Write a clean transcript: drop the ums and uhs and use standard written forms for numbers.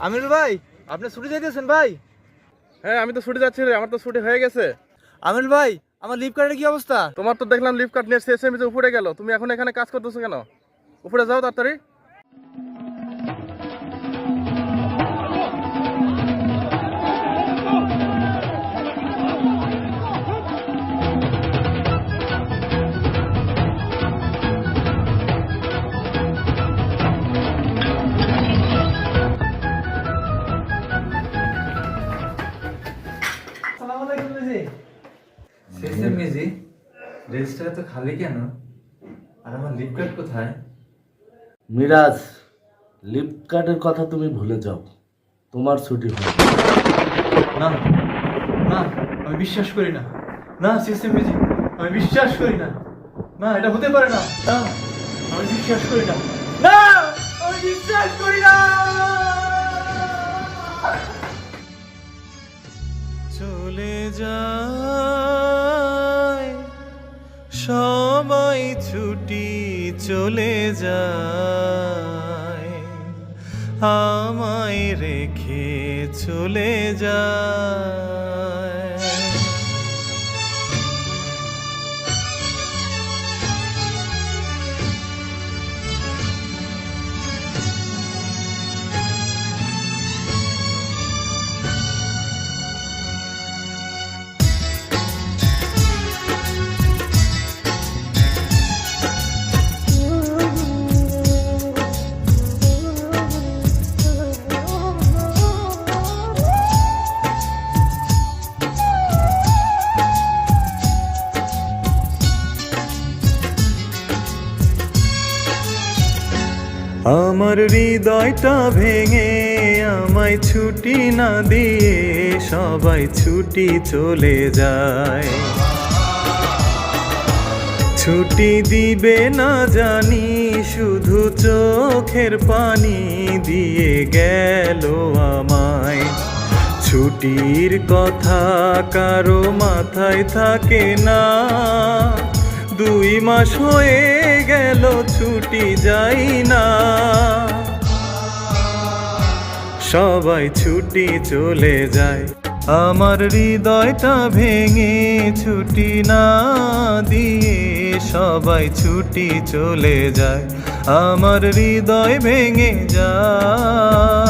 আমিনুল ভাই, আপনি ছুটি যাইতেছেন ভাই? হ্যাঁ, আমি তো ছুটি যাচ্ছি রে, আমার তো ছুটি হয়ে গেছে। আমিনুল ভাই, আমার লিভ কার্ডের কি অবস্থা? তোমার তো দেখলাম লিভ কার্ড নিয়ে এসএমএস উপরে গেল, তুমি এখন এখানে কাজ করতেছো কেন? উপরে যাও তাড়াতাড়ি। আসসালামু আলাইকুম মিজি। সিস্টেম মিজি, রেজিস্টারে তো খালি কেন? আর আমার লিভ কার্ড কোথায়? মিরাজ, লিভ কার্ডের কথা তুমি ভুলে যাও, তোমার ছুটি হবে। না না, আমি বিশ্বাস করি না। না সিস্টেম মিজি, আমি বিশ্বাস করি না। না, এটা হতে পারে না। না, আমি বিশ্বাস করি না। না, আমি বিশ্বাস করি না। চলে যায় সবাই, ছুটি চলে যায়, আমায় রেখে চলে যায়। আমার হৃদয়টা ভেঙে আমায় ছুটি না দিয়ে সবাই ছুটি চলে যায়। ছুটি দিবে না জানি, শুধু চোখের পানি দিয়ে গেল আমায়। ছুটির কথা কারো মাথায় থাকে না, 2 মাস হয়ে গেল ছুটি যাই না। সবাই ছুটি চলে যায়, আমার হৃদয়টা ভেঙে ছুটি না দিয়ে সবাই ছুটি চলে যায়, আমার হৃদয় ভেঙে যায়।